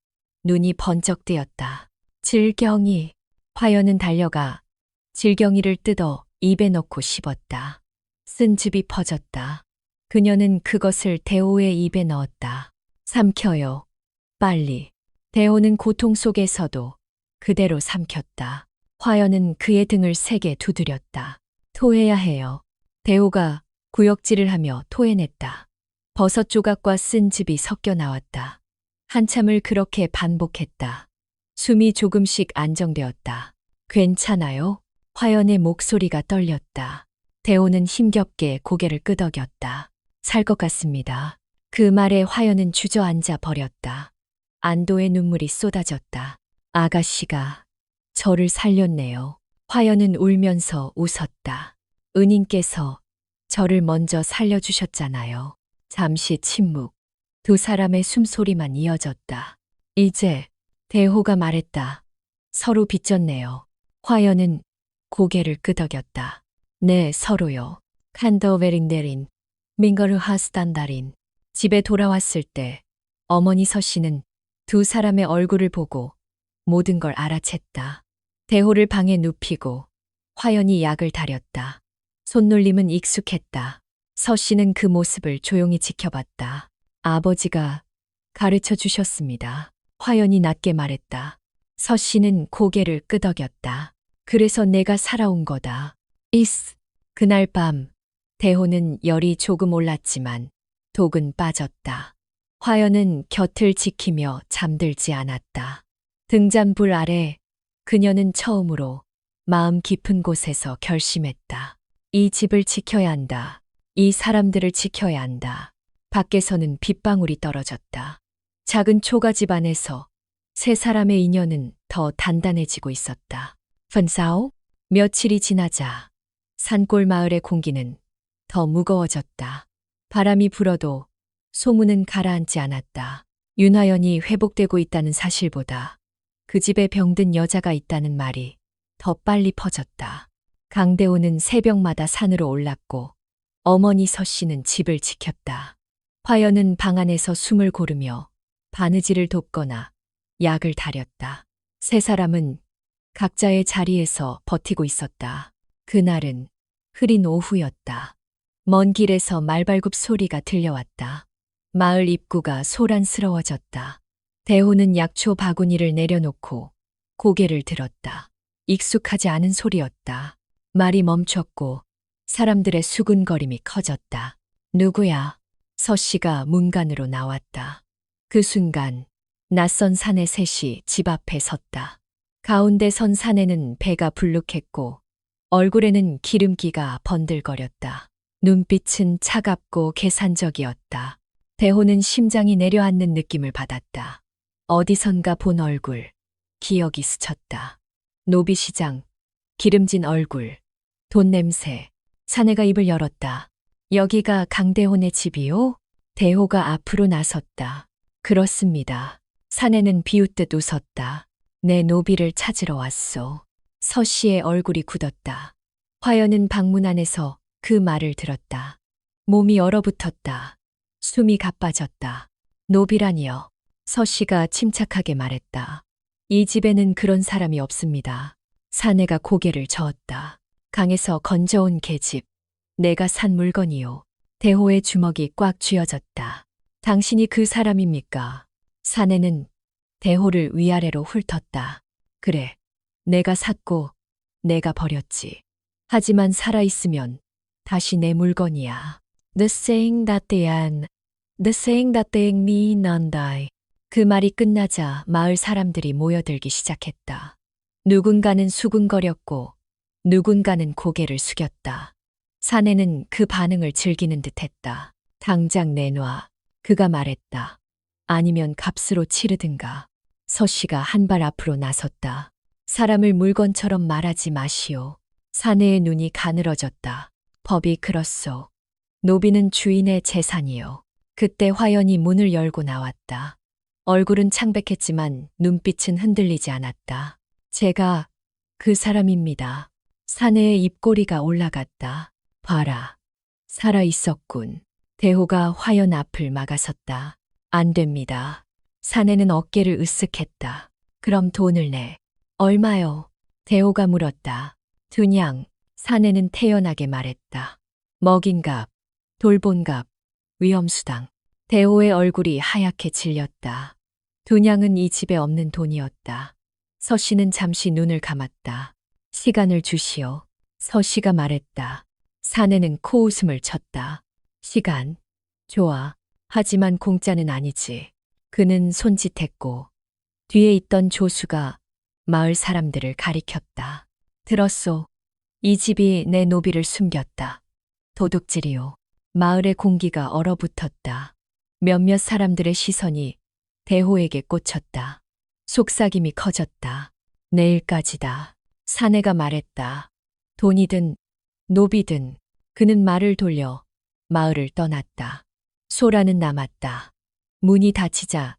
눈이 번쩍 뜨였다. 질경이. 화연은 달려가 질경이를 뜯어 입에 넣고 씹었다. 쓴즙이 퍼졌다. 그녀는 그것을 대호의 입에 넣었다. 삼켜요. 빨리. 대호는 고통 속에서도 그대로 삼켰다. 화연은 그의 등을 세게 두드렸다. 토해야 해요. 대호가 구역질을 하며 토해냈다. 버섯 조각과 쓴즙이 섞여 나왔다. 한참을 그렇게 반복했다. 숨이 조금씩 안정되었다. 괜찮아요? 화연의 목소리가 떨렸다. 대호는 힘겹게 고개를 끄덕였다. 살 것 같습니다. 그 말에 화연은 주저앉아 버렸다. 안도의 눈물이 쏟아졌다. 아가씨가 저를 살렸네요. 화연은 울면서 웃었다. 은인께서 저를 먼저 살려주셨잖아요. 잠시 침묵. 두 사람의 숨소리만 이어졌다. 이제 대호가 말했다. 서로 빚졌네요. 화연은 고개를 끄덕였다. 네, 서로요. 칸더베린데린, 민거르 하스단다린. 집에 돌아왔을 때 어머니 서씨는 두 사람의 얼굴을 보고 모든 걸 알아챘다. 대호를 방에 눕히고 화연이 약을 다렸다. 손놀림은 익숙했다. 서씨는 그 모습을 조용히 지켜봤다. 아버지가 가르쳐 주셨습니다. 화연이 낮게 말했다. 서씨는 고개를 끄덕였다. 그래서 내가 살아온 거다. 그날 밤 대호는 열이 조금 올랐지만 독은 빠졌다. 화연은 곁을 지키며 잠들지 않았다. 등잔불 아래 그녀는 처음으로 마음 깊은 곳에서 결심했다. 이 집을 지켜야 한다. 이 사람들을 지켜야 한다. 밖에서는 빗방울이 떨어졌다. 작은 초가집 안에서 세 사람의 인연은 더 단단해지고 있었다. 펀사오? 며칠이 지나자 산골 마을의 공기는 더 무거워졌다. 바람이 불어도 소문은 가라앉지 않았다. 윤화연이 회복되고 있다는 사실보다 그 집에 병든 여자가 있다는 말이 더 빨리 퍼졌다. 강대호는 새벽마다 산으로 올랐고 어머니 서씨는 집을 지켰다. 화연은 방 안에서 숨을 고르며 바느질을 돕거나 약을 다렸다. 세 사람은 각자의 자리에서 버티고 있었다. 그날은 흐린 오후였다. 먼 길에서 말발굽 소리가 들려왔다. 마을 입구가 소란스러워졌다. 대호는 약초 바구니를 내려놓고 고개를 들었다. 익숙하지 않은 소리였다. 말이 멈췄고 사람들의 수군거림이 커졌다. 누구야? 서씨가 문간으로 나왔다. 그 순간 낯선 사내 셋이 집 앞에 섰다. 가운데 선 사내는 배가 불룩했고 얼굴에는 기름기가 번들거렸다. 눈빛은 차갑고 계산적이었다. 대호는 심장이 내려앉는 느낌을 받았다. 어디선가 본 얼굴, 기억이 스쳤다. 노비시장, 기름진 얼굴, 돈 냄새. 사내가 입을 열었다. 여기가 강대혼의 집이요? 대호가 앞으로 나섰다. 그렇습니다. 사내는 비웃듯 웃었다. 내 노비를 찾으러 왔소. 서 씨의 얼굴이 굳었다. 화연은 방문 안에서 그 말을 들었다. 몸이 얼어붙었다. 숨이 가빠졌다. 노비라니요. 서 씨가 침착하게 말했다. 이 집에는 그런 사람이 없습니다. 사내가 고개를 저었다. 강에서 건져온 계집. 내가 산 물건이요. 대호의 주먹이 꽉 쥐어졌다. 당신이 그 사람입니까? 사내는 대호를 위아래로 훑었다. 그래, 내가 샀고 내가 버렸지. 하지만 살아있으면 다시 내 물건이야. The saying that they an, the saying that they me non die. 그 말이 끝나자 마을 사람들이 모여들기 시작했다. 누군가는 수군거렸고 누군가는 고개를 숙였다. 사내는 그 반응을 즐기는 듯했다. 당장 내놔. 그가 말했다. 아니면 값으로 치르든가. 서 씨가 한 발 앞으로 나섰다. 사람을 물건처럼 말하지 마시오. 사내의 눈이 가늘어졌다. 법이 그렇소. 노비는 주인의 재산이요. 그때 화연이 문을 열고 나왔다. 얼굴은 창백했지만 눈빛은 흔들리지 않았다. 제가 그 사람입니다. 사내의 입꼬리가 올라갔다. 봐라. 살아있었군. 대호가 화연 앞을 막아섰다. 안 됩니다. 사내는 어깨를 으쓱했다. 그럼 돈을 내. 얼마요? 대호가 물었다. 2냥. 사내는 태연하게 말했다. 먹인값, 돌본값, 위험수당. 대호의 얼굴이 하얗게 질렸다. 2냥은 이 집에 없는 돈이었다. 서 씨는 잠시 눈을 감았다. 시간을 주시오. 서 씨가 말했다. 사내는 코웃음을 쳤다. 시간. 좋아. 하지만 공짜는 아니지. 그는 손짓했고 뒤에 있던 조수가 마을 사람들을 가리켰다. 들었소. 이 집이 내 노비를 숨겼다. 도둑질이요. 마을의 공기가 얼어붙었다. 몇몇 사람들의 시선이 대호에게 꽂혔다. 속삭임이 커졌다. 내일까지다. 사내가 말했다. 돈이든 노비든. 그는 말을 돌려 마을을 떠났다. 소라는 남았다. 문이 닫히자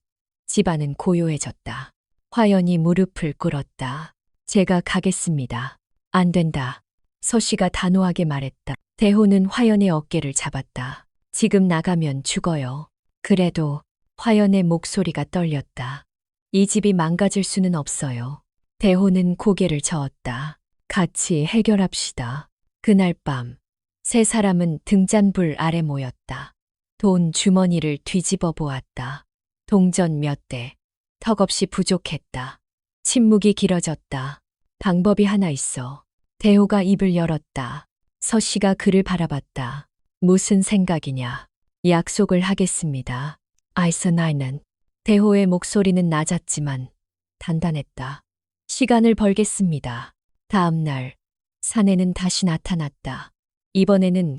집안은 고요해졌다. 화연이 무릎을 꿇었다. 제가 가겠습니다. 안 된다. 서 씨가 단호하게 말했다. 대호는 화연의 어깨를 잡았다. 지금 나가면 죽어요. 그래도 화연의 목소리가 떨렸다. 이 집이 망가질 수는 없어요. 대호는 고개를 저었다. 같이 해결합시다. 그날 밤, 세 사람은 등잔불 아래 모였다. 돈 주머니를 뒤집어 보았다. 동전 몇 대, 턱없이 부족했다. 침묵이 길어졌다. 방법이 하나 있어. 대호가 입을 열었다. 서 씨가 그를 바라봤다. 무슨 생각이냐? 약속을 하겠습니다. 아이서나이는. 대호의 목소리는 낮았지만 단단했다. 시간을 벌겠습니다. 다음 날, 사내는 다시 나타났다. 이번에는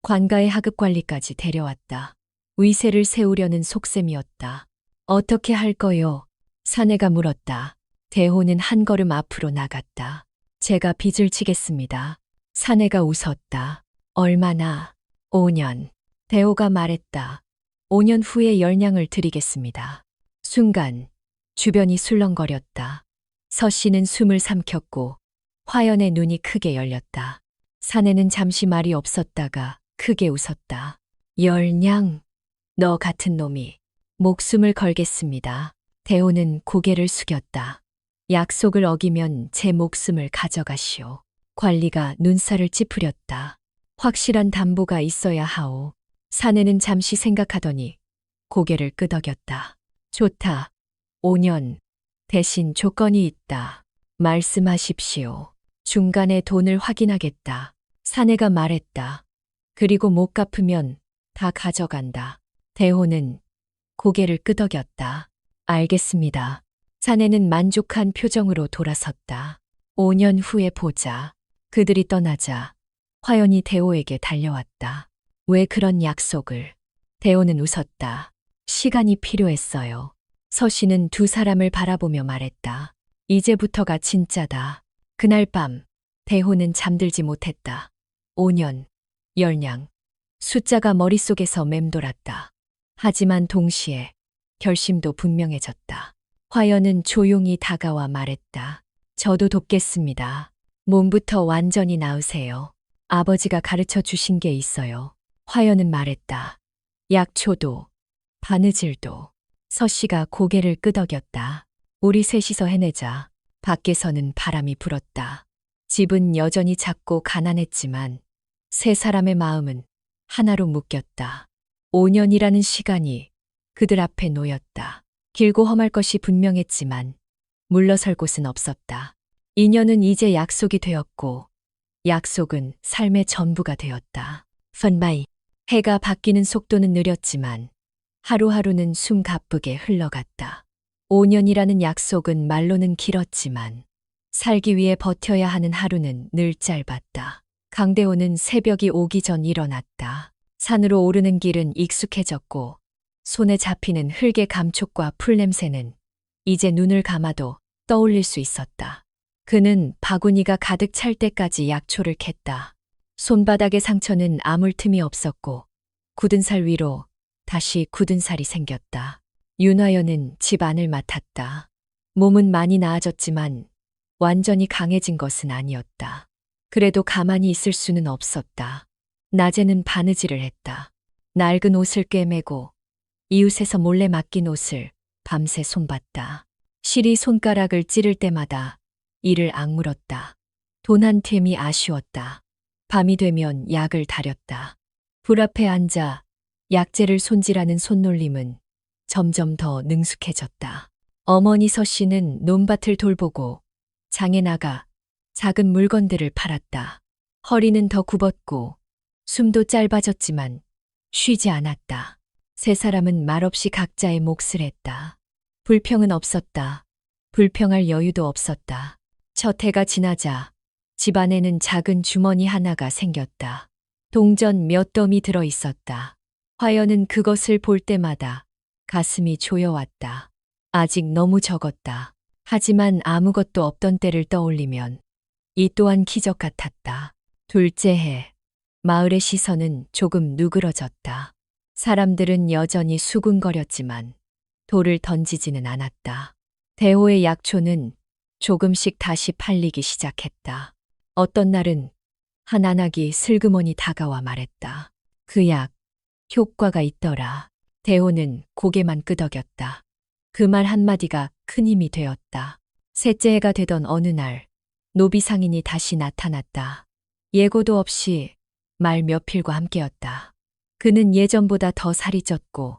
관가의 하급 관리까지 데려왔다. 위세를 세우려는 속셈이었다. 어떻게 할 거요? 사내가 물었다. 대호는 한 걸음 앞으로 나갔다. 제가 빚을 지겠습니다. 사내가 웃었다. 얼마나? 5년. 대호가 말했다. 5년 후에 10냥을 드리겠습니다. 순간 주변이 술렁거렸다. 서 씨는 숨을 삼켰고 화연의 눈이 크게 열렸다. 사내는 잠시 말이 없었다가 크게 웃었다. 10냥. 너 같은 놈이. 목숨을 걸겠습니다. 대호는 고개를 숙였다. 약속을 어기면 제 목숨을 가져가시오. 관리가 눈살을 찌푸렸다. 확실한 담보가 있어야 하오. 사내는 잠시 생각하더니 고개를 끄덕였다. 좋다. 5년. 대신 조건이 있다. 말씀하십시오. 중간에 돈을 확인하겠다. 사내가 말했다. 그리고 못 갚으면 다 가져간다. 대호는 고개를 끄덕였다. 알겠습니다. 사내는 만족한 표정으로 돌아섰다. 5년 후에 보자. 그들이 떠나자 화연이 대호에게 달려왔다. 왜 그런 약속을? 대호는 웃었다. 시간이 필요했어요. 서 씨는 두 사람을 바라보며 말했다. 이제부터가 진짜다. 그날 밤 대호는 잠들지 못했다. 5년, 10냥. 숫자가 머릿속에서 맴돌았다. 하지만 동시에 결심도 분명해졌다. 화연은 조용히 다가와 말했다. 저도 돕겠습니다. 몸부터 완전히 나으세요. 아버지가 가르쳐 주신 게 있어요. 화연은 말했다. 약초도, 바느질도. 서씨가 고개를 끄덕였다. 우리 셋이서 해내자. 밖에서는 바람이 불었다. 집은 여전히 작고 가난했지만 세 사람의 마음은 하나로 묶였다. 5년이라는 시간이 그들 앞에 놓였다. 길고 험할 것이 분명했지만 물러설 곳은 없었다. 인연은 이제 약속이 되었고 약속은 삶의 전부가 되었다. 펀바이. 해가 바뀌는 속도는 느렸지만 하루하루는 숨가쁘게 흘러갔다. 5년이라는 약속은 말로는 길었지만 살기 위해 버텨야 하는 하루는 늘 짧았다. 강대호는 새벽이 오기 전 일어났다. 산으로 오르는 길은 익숙해졌고 손에 잡히는 흙의 감촉과 풀냄새는 이제 눈을 감아도 떠올릴 수 있었다. 그는 바구니가 가득 찰 때까지 약초를 캤다. 손바닥의 상처는 아물 틈이 없었고 굳은 살 위로 다시 굳은 살이 생겼다. 윤화연은 집 안을 맡았다. 몸은 많이 나아졌지만 완전히 강해진 것은 아니었다. 그래도 가만히 있을 수는 없었다. 낮에는 바느질을 했다. 낡은 옷을 꿰매고 이웃에서 몰래 맡긴 옷을 밤새 손봤다. 실이 손가락을 찌를 때마다 이를 악물었다. 돈 한 템이 아쉬웠다. 밤이 되면 약을 다렸다. 불 앞에 앉아 약재를 손질하는 손놀림은 점점 더 능숙해졌다. 어머니 서씨는 논밭을 돌보고 장에 나가 작은 물건들을 팔았다. 허리는 더 굽었고 숨도 짧아졌지만 쉬지 않았다. 세 사람은 말없이 각자의 몫을 했다. 불평은 없었다. 불평할 여유도 없었다. 첫 해가 지나자 집 안에는 작은 주머니 하나가 생겼다. 동전 몇 덤이 들어 있었다. 화연은 그것을 볼 때마다 가슴이 조여왔다. 아직 너무 적었다. 하지만 아무것도 없던 때를 떠올리면 이 또한 기적 같았다. 둘째 해, 마을의 시선은 조금 누그러졌다. 사람들은 여전히 수군거렸지만 돌을 던지지는 않았다. 대호의 약초는 조금씩 다시 팔리기 시작했다. 어떤 날은 한 안악이 슬그머니 다가와 말했다. 그 약, 효과가 있더라. 대호는 고개만 끄덕였다. 그 말 한마디가 큰 힘이 되었다. 셋째 해가 되던 어느 날, 노비 상인이 다시 나타났다. 예고도 없이 말 몇 필과 함께였다. 그는 예전보다 더 살이 쪘고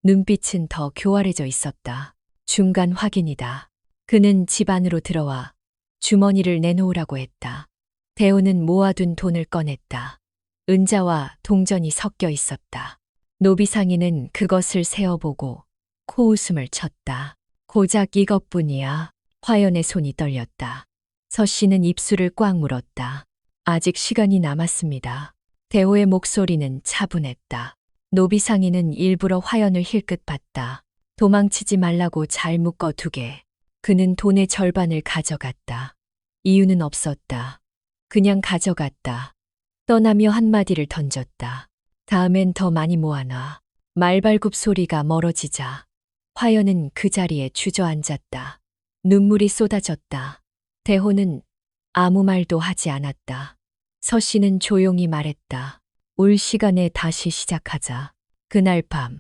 눈빛은 더 교활해져 있었다. 중간 확인이다. 그는 집 안으로 들어와 주머니를 내놓으라고 했다. 대호는 모아둔 돈을 꺼냈다. 은자와 동전이 섞여 있었다. 노비 상인은 그것을 세어보고 코웃음을 쳤다. 고작 이것뿐이야. 화연의 손이 떨렸다. 서씨는 입술을 꽉 물었다. 아직 시간이 남았습니다. 대호의 목소리는 차분했다. 노비 상인은 일부러 화연을 힐끗 봤다. 도망치지 말라고 잘 묶어두게. 그는 돈의 절반을 가져갔다. 이유는 없었다. 그냥 가져갔다. 떠나며 한마디를 던졌다. 다음엔 더 많이 모아놔. 말발굽 소리가 멀어지자 화연은 그 자리에 주저앉았다. 눈물이 쏟아졌다. 대호는 아무 말도 하지 않았다. 서씨는 조용히 말했다. 올 시간에 다시 시작하자. 그날 밤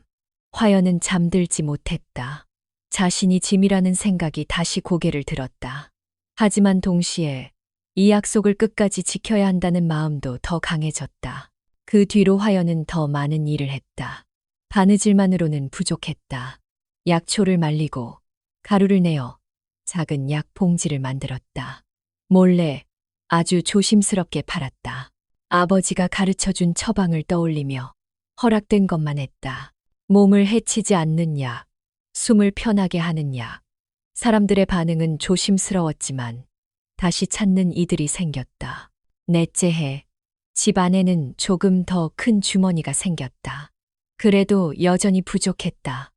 화연은 잠들지 못했다. 자신이 짐이라는 생각이 다시 고개를 들었다. 하지만 동시에 이 약속을 끝까지 지켜야 한다는 마음도 더 강해졌다. 그 뒤로 화연은 더 많은 일을 했다. 바느질만으로는 부족했다. 약초를 말리고 가루를 내어 작은 약 봉지를 만들었다. 몰래 아주 조심스럽게 팔았다. 아버지가 가르쳐준 처방을 떠올리며 허락된 것만 했다. 몸을 해치지 않는 약, 숨을 편하게 하는 약. 사람들의 반응은 조심스러웠지만 다시 찾는 이들이 생겼다. 넷째 해, 집 안에는 조금 더 큰 주머니가 생겼다. 그래도 여전히 부족했다.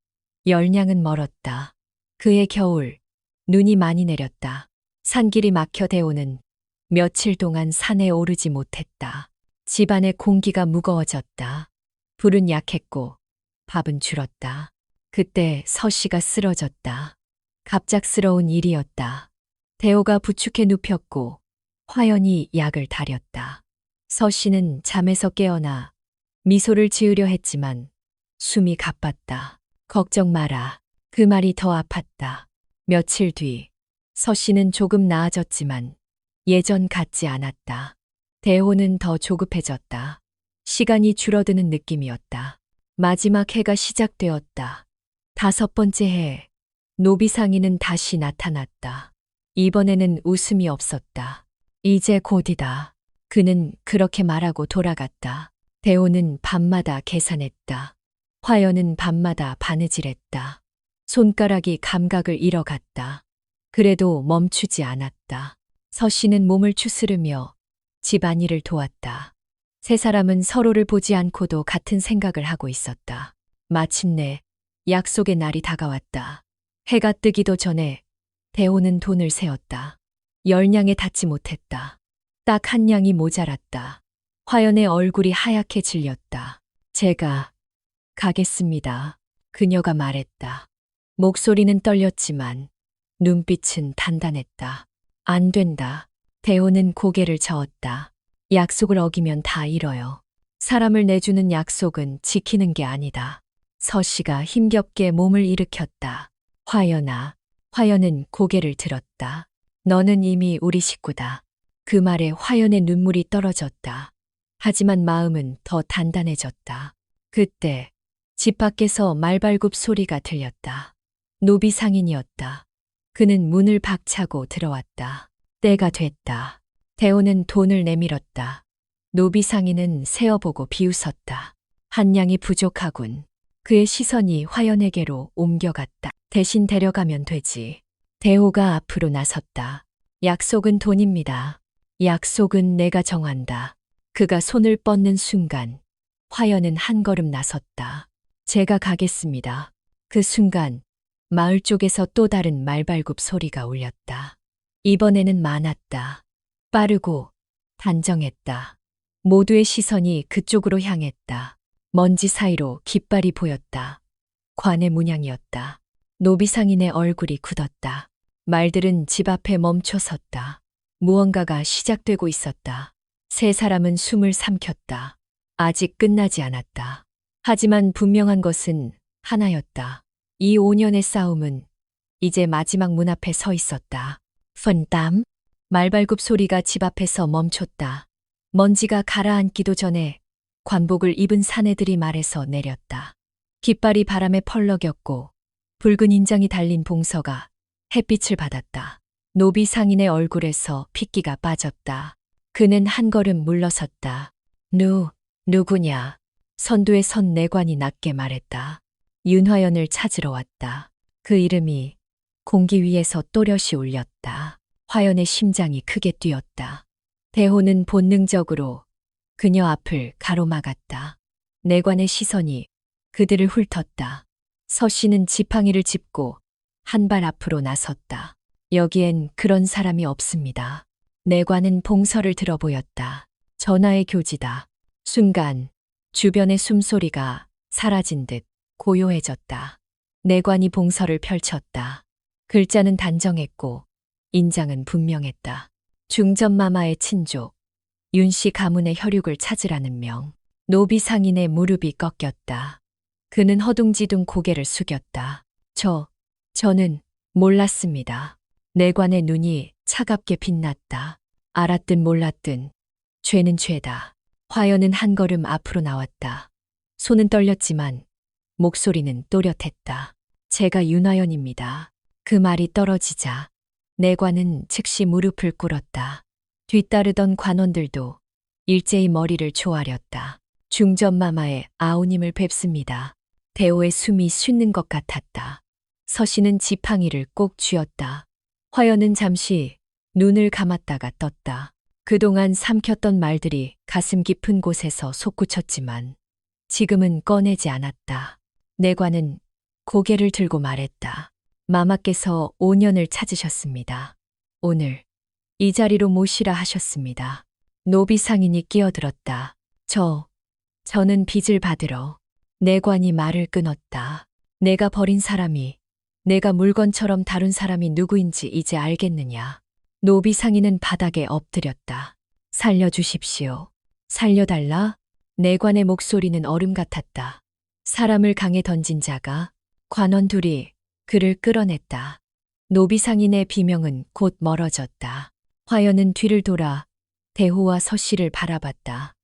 열량은 멀었다. 그해 겨울, 눈이 많이 내렸다. 산길이 막혀 대호는 며칠 동안 산에 오르지 못했다. 집안의 공기가 무거워졌다. 불은 약했고 밥은 줄었다. 그때 서씨가 쓰러졌다. 갑작스러운 일이었다. 대호가 부축해 눕혔고 화연이 약을 다렸다. 서씨는 잠에서 깨어나 미소를 지으려 했지만 숨이 가빴다. 걱정 마라. 그 말이 더 아팠다. 며칠 뒤 서씨는 조금 나아졌지만 예전 같지 않았다. 대호는 더 조급해졌다. 시간이 줄어드는 느낌이었다. 마지막 해가 시작되었다. 5번째 해, 노비상이는 다시 나타났다. 이번에는 웃음이 없었다. 이제 곧이다. 그는 그렇게 말하고 돌아갔다. 대호는 밤마다 계산했다. 화연은 밤마다 바느질했다. 손가락이 감각을 잃어갔다. 그래도 멈추지 않았다. 서씨는 몸을 추스르며 집안일을 도왔다. 세 사람은 서로를 보지 않고도 같은 생각을 하고 있었다. 마침내 약속의 날이 다가왔다. 해가 뜨기도 전에 대호는 돈을 세었다. 10냥에 닿지 못했다. 딱 1냥이 모자랐다. 화연의 얼굴이 하얗게 질렸다. 제가 가겠습니다. 그녀가 말했다. 목소리는 떨렸지만 눈빛은 단단했다. 안 된다. 대호는 고개를 저었다. 약속을 어기면 다 잃어요. 사람을 내주는 약속은 지키는 게 아니다. 서씨가 힘겹게 몸을 일으켰다. 화연아. 화연은 고개를 들었다. 너는 이미 우리 식구다. 그 말에 화연의 눈물이 떨어졌다. 하지만 마음은 더 단단해졌다. 그때 집 밖에서 말발굽 소리가 들렸다. 노비상인이었다. 그는 문을 박차고 들어왔다. 때가 됐다. 대호는 돈을 내밀었다. 노비상인은 세어보고 비웃었다. 1냥이 부족하군. 그의 시선이 화연에게로 옮겨갔다. 대신 데려가면 되지. 대호가 앞으로 나섰다. 약속은 돈입니다. 약속은 내가 정한다. 그가 손을 뻗는 순간 화연은 한 걸음 나섰다. 제가 가겠습니다. 그 순간 마을 쪽에서 또 다른 말발굽 소리가 울렸다. 이번에는 많았다. 빠르고 단정했다. 모두의 시선이 그쪽으로 향했다. 먼지 사이로 깃발이 보였다. 관의 문양이었다. 노비상인의 얼굴이 굳었다. 말들은 집 앞에 멈춰 섰다. 무언가가 시작되고 있었다. 세 사람은 숨을 삼켰다. 아직 끝나지 않았다. 하지만 분명한 것은 하나였다. 이 5년의 싸움은 이제 마지막 문 앞에 서 있었다. 펀땀. 말발굽 소리가 집 앞에서 멈췄다. 먼지가 가라앉기도 전에 관복을 입은 사내들이 말에서 내렸다. 깃발이 바람에 펄럭였고 붉은 인장이 달린 봉서가 햇빛을 받았다. 노비 상인의 얼굴에서 핏기가 빠졌다. 그는 한 걸음 물러섰다. 누구냐? 선두에 선 내관이 낮게 말했다. 윤화연을 찾으러 왔다. 그 이름이 공기 위에서 또렷이 울렸다. 화연의 심장이 크게 뛰었다. 대호는 본능적으로 그녀 앞을 가로막았다. 내관의 시선이 그들을 훑었다. 서씨는 지팡이를 짚고 한 발 앞으로 나섰다. 여기엔 그런 사람이 없습니다. 내관은 봉서를 들어 보였다. 전하의 교지다. 순간 주변의 숨소리가 사라진 듯 고요해졌다. 내관이 봉서를 펼쳤다. 글자는 단정했고 인장은 분명했다. 중전마마의 친족, 윤씨 가문의 혈육을 찾으라는 명. 노비상인의 무릎이 꺾였다. 그는 허둥지둥 고개를 숙였다. 저는 몰랐습니다. 내관의 눈이 차갑게 빛났다. 알았든 몰랐든 죄는 죄다. 화연은 한 걸음 앞으로 나왔다. 손은 떨렸지만 목소리는 또렷했다. 제가 윤화연입니다. 그 말이 떨어지자 내관은 즉시 무릎을 꿇었다. 뒤따르던 관원들도 일제히 머리를 조아렸다. 중전마마의 아우님을 뵙습니다. 대호의 숨이 쉬는 것 같았다. 서씨는 지팡이를 꼭 쥐었다. 화연은 잠시 눈을 감았다가 떴다. 그동안 삼켰던 말들이 가슴 깊은 곳에서 솟구쳤지만 지금은 꺼내지 않았다. 내관은 고개를 들고 말했다. 마마께서 5년을 찾으셨습니다. 오늘 이 자리로 모시라 하셨습니다. 노비상인이 끼어들었다. 저는 빚을 받으러 내관이 말을 끊었다. 내가 버린 사람이, 내가 물건처럼 다룬 사람이 누구인지 이제 알겠느냐. 노비상인은 바닥에 엎드렸다. 살려주십시오. 살려달라? 내관의 목소리는 얼음 같았다. 사람을 강에 던진 자가 관원 둘이 그를 끌어냈다. 노비상인의 비명은 곧 멀어졌다. 화연은 뒤를 돌아 대호와 서씨를 바라봤다.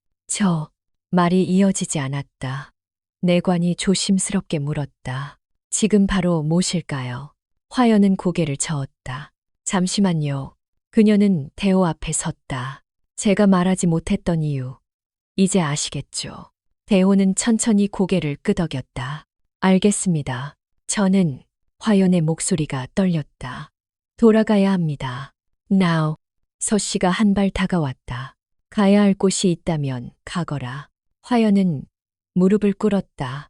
말이 이어지지 않았다. 내관이 조심스럽게 물었다. 지금 바로 모실까요? 화연은 고개를 저었다. 잠시만요. 그녀는 대호 앞에 섰다. 제가 말하지 못했던 이유, 이제 아시겠죠? 대호는 천천히 고개를 끄덕였다. 알겠습니다. 저는 화연의 목소리가 떨렸다. 돌아가야 합니다. Now. 서씨가 한 발 다가왔다. 가야 할 곳이 있다면 가거라. 화연은 무릎을 꿇었다.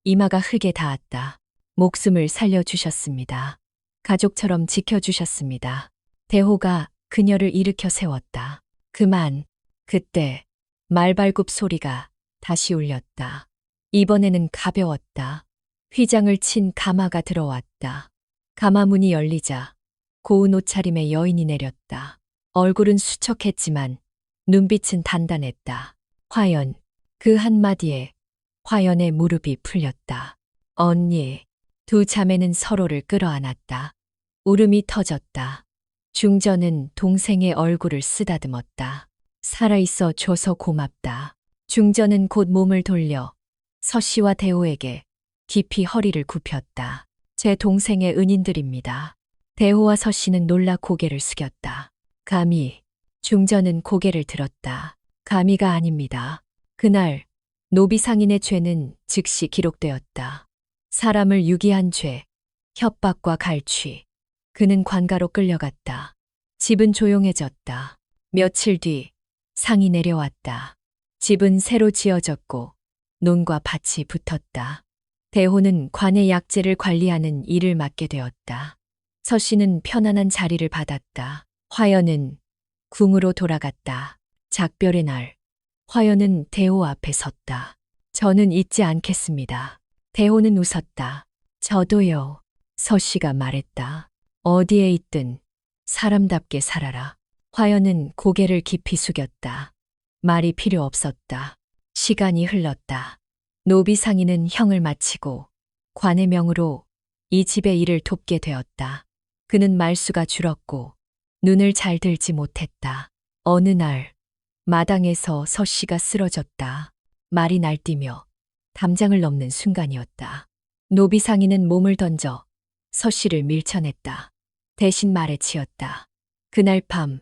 이마가 흙에 닿았다. 목숨을 살려주셨습니다. 가족처럼 지켜주셨습니다. 대호가 그녀를 일으켜 세웠다. 그만. 그때 말발굽 소리가 다시 울렸다. 이번에는 가벼웠다. 휘장을 친 가마가 들어왔다. 가마 문이 열리자 고운 옷차림의 여인이 내렸다. 얼굴은 수척했지만 눈빛은 단단했다. 화연. 그 한마디에 화연의 무릎이 풀렸다. 언니. 두 자매는 서로를 끌어안았다. 울음이 터졌다. 중전은 동생의 얼굴을 쓰다듬었다. 살아있어 줘서 고맙다. 중전은 곧 몸을 돌려 서씨와 대호에게 깊이 허리를 굽혔다. 제 동생의 은인들입니다. 대호와 서씨는 놀라 고개를 숙였다. 감히. 중전은 고개를 들었다. 감히가 아닙니다. 그날 노비상인의 죄는 즉시 기록되었다. 사람을 유기한 죄, 협박과 갈취. 그는 관가로 끌려갔다. 집은 조용해졌다. 며칠 뒤 상이 내려왔다. 집은 새로 지어졌고 논과 밭이 붙었다. 대호는 관의 약재를 관리하는 일을 맡게 되었다. 서씨는 편안한 자리를 받았다. 화연은 궁으로 돌아갔다. 작별의 날, 화연은 대호 앞에 섰다. 저는 잊지 않겠습니다. 대호는 웃었다. 저도요. 서씨가 말했다. 어디에 있든 사람답게 살아라. 화연은 고개를 깊이 숙였다. 말이 필요 없었다. 시간이 흘렀다. 노비상인은 형을 마치고 관의 명으로 이 집의 일을 돕게 되었다. 그는 말수가 줄었고 눈을 잘 들지 못했다. 어느 날 마당에서 서씨가 쓰러졌다. 말이 날뛰며 담장을 넘는 순간이었다. 노비상인은 몸을 던져 서씨를 밀쳐냈다. 대신 말에 치였다. 그날 밤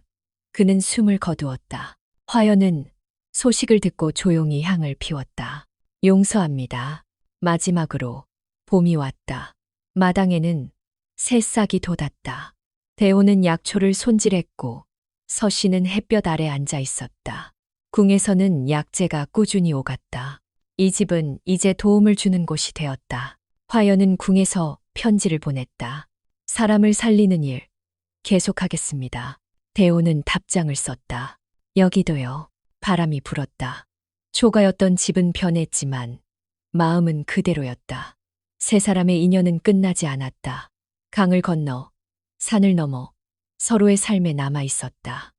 그는 숨을 거두었다. 화연은 소식을 듣고 조용히 향을 피웠다. 용서합니다. 마지막으로 봄이 왔다. 마당에는 새싹이 돋았다. 대호는 약초를 손질했고 서씨는 햇볕 아래 앉아 있었다. 궁에서는 약재가 꾸준히 오갔다. 이 집은 이제 도움을 주는 곳이 되었다. 화연은 궁에서 편지를 보냈다. 사람을 살리는 일 계속하겠습니다. 대호는 답장을 썼다. 여기도요. 바람이 불었다. 초가였던 집은 변했지만 마음은 그대로였다. 세 사람의 인연은 끝나지 않았다. 강을 건너 산을 넘어 서로의 삶에 남아 있었다.